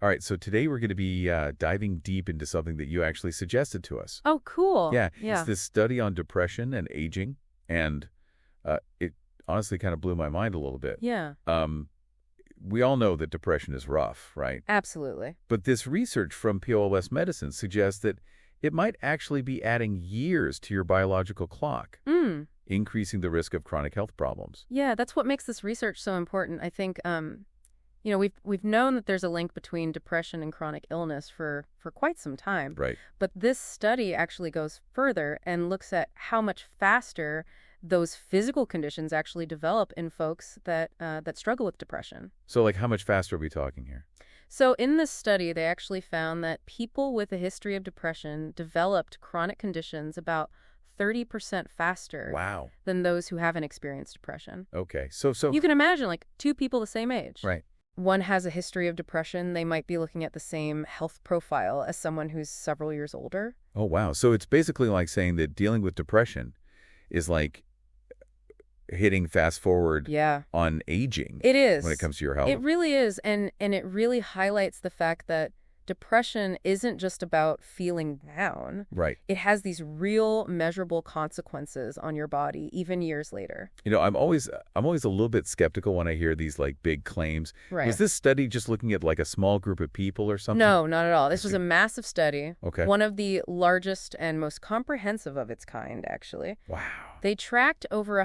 All right, so today we're going to be diving deep into something that you actually suggested to us. Oh, cool. Yeah, Yeah. it's this study on depression and aging, and it honestly kind of blew my mind a little bit. Yeah. We all know that depression is rough, right? Absolutely. But this research from PLOS Medicine suggests that it might actually be adding years to your biological clock, increasing the risk of chronic health problems. Yeah, that's what makes this research so important. I think, we've known that there's a link between depression and chronic illness for quite some time. Right. But this study actually goes further and looks at how much faster those physical conditions actually develop in folks that struggle with depression. So, like, how much faster are we talking here? So in this study, they actually found that people with a history of depression developed chronic conditions about 30% faster Wow. than those who haven't experienced depression. Okay, so You can imagine, like, two people the same age. right. One has a history of depression, they might be looking at the same health profile as someone who's several years older. Oh, wow. So it's basically like saying that dealing with depression is like hitting fast forward Yeah. on aging It is. when it comes to your health. It really is. And it really highlights the fact that depression isn't just about feeling down. Right. It has these real measurable consequences on your body, even years later. You know, I'm always a little bit skeptical when I hear these like big claims. Right. Was this study just looking at like a small group of people or something? No, not at all. This was see. a massive study. Okay. One of the largest and most comprehensive of its kind, actually. Wow. They tracked over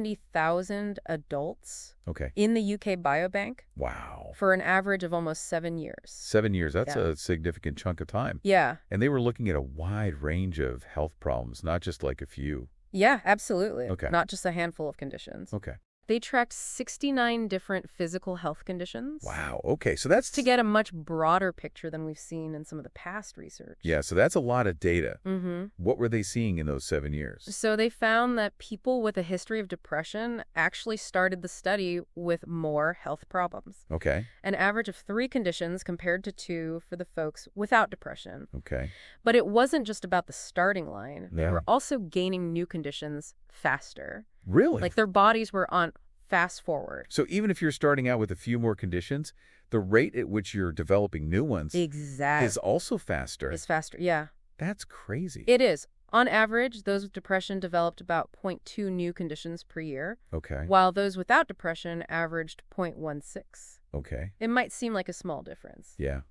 170,000 adults Okay. in the UK Biobank Wow. for an average of almost 7 years. 7 years. That's Yeah. a significant chunk of time. Yeah. And they were looking at a wide range of health problems, not just like a few. Yeah, absolutely. Okay. Not just a handful of conditions. Okay. They tracked 69 different physical health conditions. Wow. Okay. So that's To get a much broader picture than we've seen in some of the past research. yeah. So that's a lot of data. Mm-hmm. What were they seeing in those 7 years? So they found that people with a history of depression actually started the study with more health problems. Okay. An average of 3 conditions compared to 2 for the folks without depression. Okay. But it wasn't just about the starting line. They Yeah. were also gaining new conditions faster. Really? Like their bodies were on fast forward. So even if you're starting out with a few more conditions, the rate at which you're developing new ones Exactly. is also faster. Is faster, yeah. That's crazy. It is. On average, those with depression developed about 0.2 new conditions per year, Okay. while those without depression averaged 0.16. Okay. It might seem like a small difference, Yeah.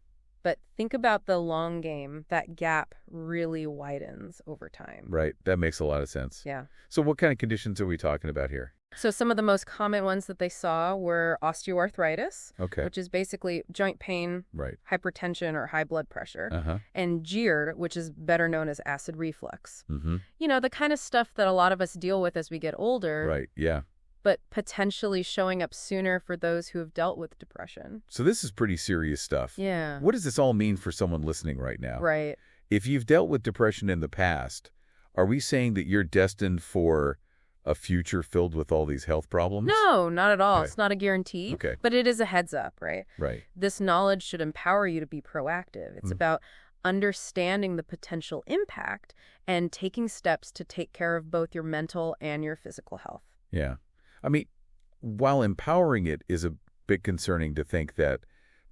but think about the long game. That gap really widens over time. Right. That makes a lot of sense. Yeah. So what kind of conditions are we talking about here? So some of the most common ones that they saw were osteoarthritis, Okay. which is basically joint pain, Right. hypertension, or high blood pressure, Uh-huh. and GERD, which is better known as acid reflux. Mm-hmm. You know, the kind of stuff that a lot of us deal with as we get older, Right. Yeah. but potentially showing up sooner for those who have dealt with depression. So this is pretty serious stuff. Yeah. What does this all mean for someone listening right now? Right. If you've dealt with depression in the past, are we saying that you're destined for a future filled with all these health problems? No, not at all. Okay. It's not a guarantee. Okay. But it is a heads up, right? Right. This knowledge should empower you to be proactive. It's about understanding the potential impact and taking steps to take care of both your mental and your physical health. Yeah. I mean, while empowering it is a bit concerning to think that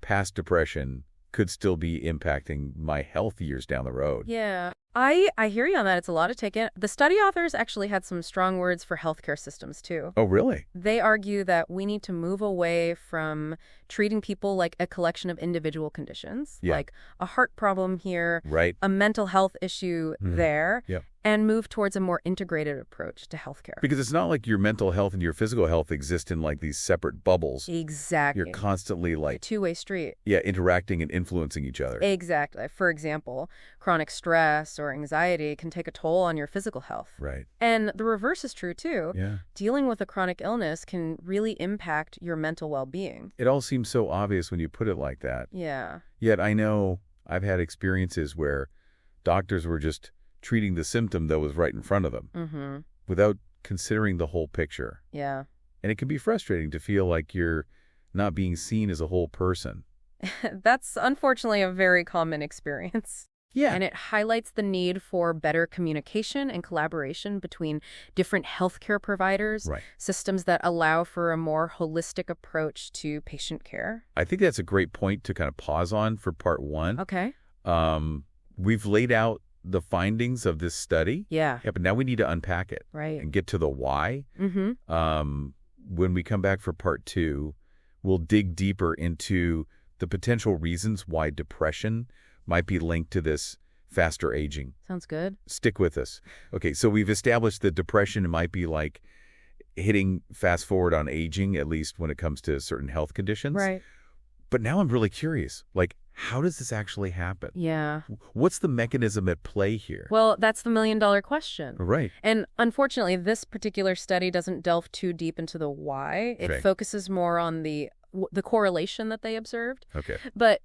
past depression could still be impacting my health years down the road. Yeah. I hear you on that. It's a lot to take in. The study authors actually had some strong words for healthcare systems, too. Oh, really? They argue that we need to move away from treating people like a collection of individual conditions, Yeah. like a heart problem here, Right. a mental health issue there, Yep. and move towards a more integrated approach to healthcare. Because it's not like your mental health and your physical health exist in like these separate bubbles. Exactly. You're constantly A like, two-way street. yeah, interacting and influencing each other. Exactly. For example, chronic stress or anxiety can take a toll on your physical health. Right. And the reverse is true, too. Yeah. Dealing with a chronic illness can really impact your mental well-being. It all seems so obvious when you put it like that. Yeah. Yet I know I've had experiences where doctors were just treating the symptom that was right in front of them Mm-hmm. without considering the whole picture. Yeah. And it can be frustrating to feel like you're not being seen as a whole person. That's unfortunately a very common experience. Yeah. And it highlights the need for better communication and collaboration between different healthcare providers, Right. systems that allow for a more holistic approach to patient care. I think that's a great point to kind of pause on for part one. Okay. We've laid out the findings of this study. Yeah. Yeah, but now we need to unpack it Right. and get to the why. Mm-hmm. When we come back for part two, we'll dig deeper into the potential reasons why depression might be linked to this faster aging. Sounds good. Stick with us. Okay, so we've established that depression might be like hitting fast forward on aging, at least when it comes to certain health conditions. Right. But now I'm really curious, like, how does this actually happen? Yeah. What's the mechanism at play here? Well, that's the million-dollar question. Right. And unfortunately, this particular study doesn't delve too deep into the why. It Okay. focuses more on the correlation that they observed. Okay. But,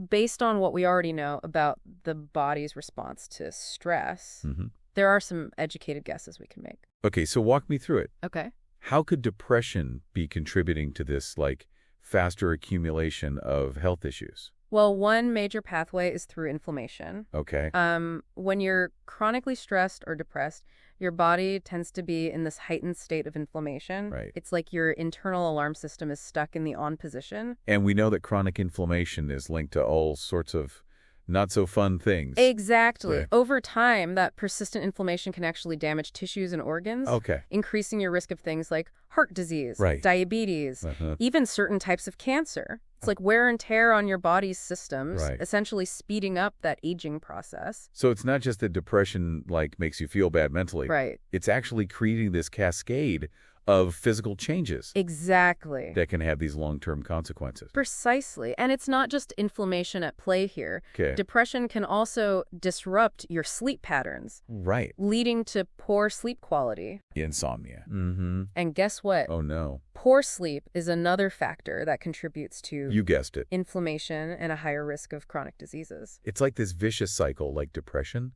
based on what we already know about the body's response to stress, there are some educated guesses we can make. Okay, so walk me through it. Okay. How could depression be contributing to this, like, faster accumulation of health issues? Well, one major pathway is through inflammation. Okay. When you're chronically stressed or depressed, your body tends to be in this heightened state of inflammation. Right. It's like your internal alarm system is stuck in the on position. And we know that chronic inflammation is linked to all sorts of not so fun things. Exactly. Right. Over time, that persistent inflammation can actually damage tissues and organs, Okay. increasing your risk of things like heart disease, Right. diabetes, Uh-huh. even certain types of cancer. It's like wear and tear on your body's systems, Right. essentially speeding up that aging process. So it's not just that depression, like, makes you feel bad mentally. Right. It's actually creating this cascade of physical changes Exactly. that can have these long-term consequences. Precisely. And it's not just inflammation at play here. Okay. Depression can also disrupt your sleep patterns, Right. leading to poor sleep quality. Insomnia. Mm-hmm. And guess what? Oh, no. Poor sleep is another factor that contributes to You guessed it. inflammation and a higher risk of chronic diseases. It's like this vicious cycle, like depression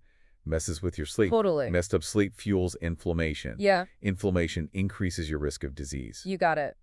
messes with your sleep. Totally. Messed up sleep fuels inflammation. Yeah, Inflammation increases your risk of disease. you got it.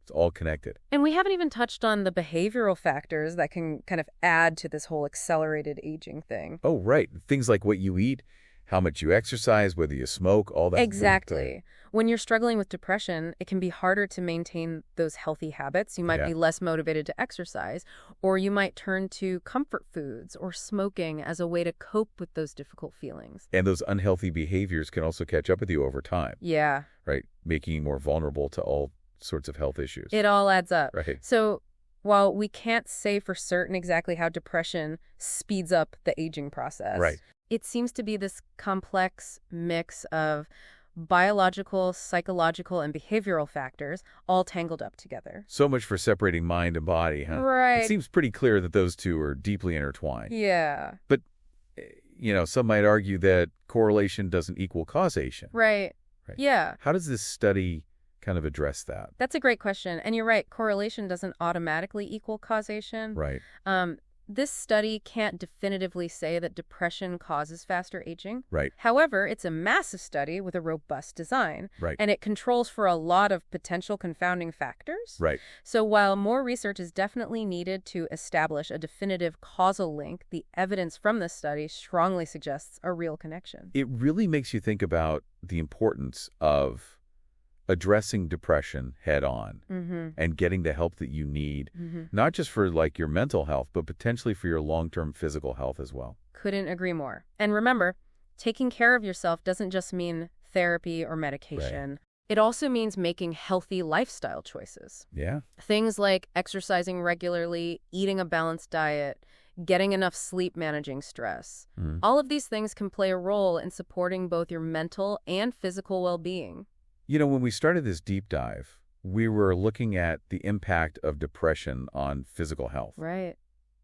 It's all connected. And we haven't even touched on the behavioral factors that can kind of add to this whole accelerated aging thing. Oh, right. Things like what you eat, how much you exercise, whether you smoke, all that. Exactly. When you're struggling with depression, it can be harder to maintain those healthy habits. You might Yeah. be less motivated to exercise, or you might turn to comfort foods or smoking as a way to cope with those difficult feelings. And those unhealthy behaviors can also catch up with you over time, Yeah, right? Making you more vulnerable to all sorts of health issues. it all adds up. Right. So while we can't say for certain exactly how depression speeds up the aging process, Right. it seems to be this complex mix of biological, psychological, and behavioral factors all tangled up together. So much for separating mind and body, huh? Right. It seems pretty clear that those two are deeply intertwined. Yeah. But, some might argue that correlation doesn't equal causation. Right. Right. Yeah. How does this study kind of address that? That's a great question. And you're right, correlation doesn't automatically equal causation. Right. This study can't definitively say that depression causes faster aging. Right. However, it's a massive study with a robust design. Right. And it controls for a lot of potential confounding factors. Right. So while more research is definitely needed to establish a definitive causal link, the evidence from this study strongly suggests a real connection. It really makes you think about the importance of addressing depression head on and getting the help that you need, not just for like your mental health, but potentially for your long-term physical health as well. Couldn't agree more. And remember, taking care of yourself doesn't just mean therapy or medication. Right. It also means making healthy lifestyle choices. Yeah. Things like exercising regularly, eating a balanced diet, getting enough sleep, managing stress. All of these things can play a role in supporting both your mental and physical well-being. When we started this deep dive, we were looking at the impact of depression on physical health. Right.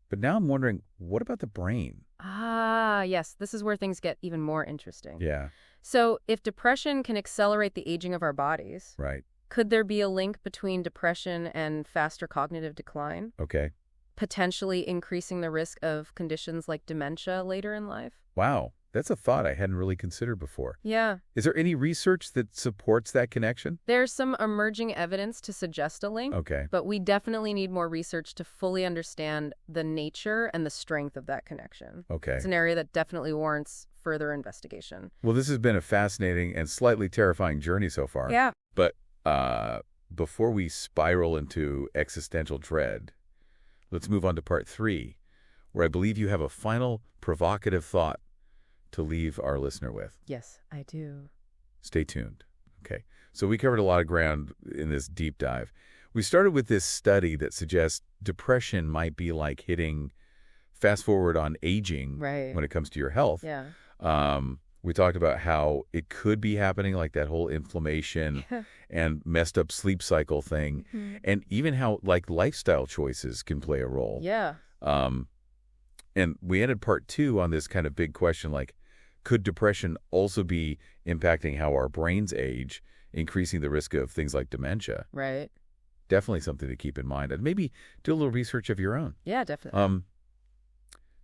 But now I'm wondering, what about the brain? Ah, yes. This is where things get even more interesting. Yeah. So if depression can accelerate the aging of our bodies, Right. could there be a link between depression and faster cognitive decline, Okay. potentially increasing the risk of conditions like dementia later in life? Wow. That's a thought I hadn't really considered before. Yeah. Is there any research that supports that connection? There's some emerging evidence to suggest a link, Okay. but we definitely need more research to fully understand the nature and the strength of that connection. Okay. It's an area that definitely warrants further investigation. Well, this has been a fascinating and slightly terrifying journey so far. Yeah. But before we spiral into existential dread, let's move on to part 3, where I believe you have a final provocative thought to leave our listener with. Yes, I do. Stay tuned. Okay. So we covered a lot of ground in this deep dive. We started with this study that suggests depression might be like hitting fast forward on aging when it comes to your health. Yeah. We talked about how it could be happening, like that whole inflammation and messed up sleep cycle thing, and even how like lifestyle choices can play a role. Yeah. And we ended part 2 on this kind of big question, like, could depression also be impacting how our brains age, increasing the risk of things like dementia? Right. Definitely something to keep in mind, and maybe do a little research of your own. Yeah, definitely.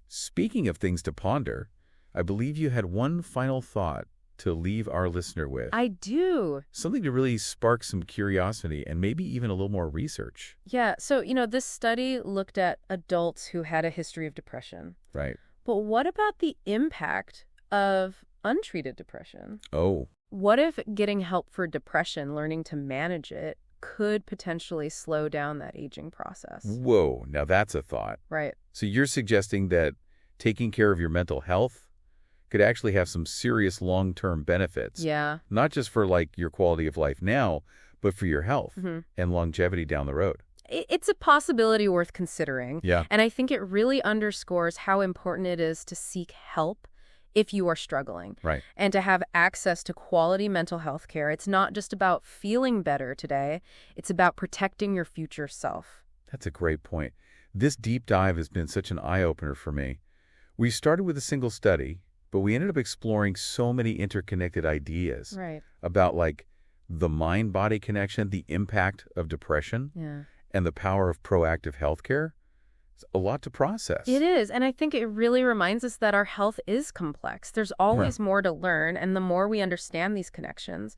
Speaking of things to ponder, I believe you had one final thought to leave our listener with. I do. Something to really spark some curiosity and maybe even a little more research. Yeah. So, this study looked at adults who had a history of depression. Right. But what about the impact of untreated depression? Oh. What if getting help for depression, learning to manage it, could potentially slow down that aging process? Whoa. Now that's a thought. Right. So you're suggesting that taking care of your mental health could actually have some serious long-term benefits. Yeah. Not just for like your quality of life now, but for your health and longevity down the road. It's a possibility worth considering. Yeah. And I think it really underscores how important it is to seek help if you are struggling. Right. And to have access to quality mental health care. It's not just about feeling better today. It's about protecting your future self. That's a great point. This deep dive has been such an eye-opener for me. We started with a single study, but we ended up exploring so many interconnected ideas about like the mind-body connection, the impact of depression, and the power of proactive healthcare. It's a lot to process. It is, and I think it really reminds us that our health is complex. There's always more to learn, and the more we understand these connections,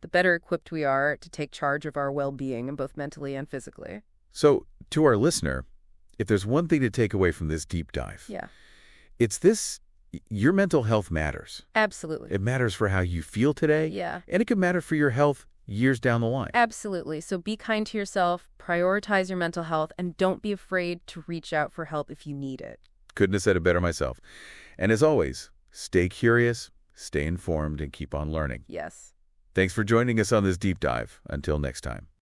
the better equipped we are to take charge of our well-being, both mentally and physically. So, to our listener, if there's one thing to take away from this deep dive, it's this: your mental health matters. Absolutely. It matters for how you feel today, and it could matter for your health years down the line. Absolutely. So be kind to yourself, prioritize your mental health, and don't be afraid to reach out for help if you need it. Couldn't have said it better myself. And as always, stay curious, stay informed, and keep on learning. Yes. Thanks for joining us on this deep dive. Until next time.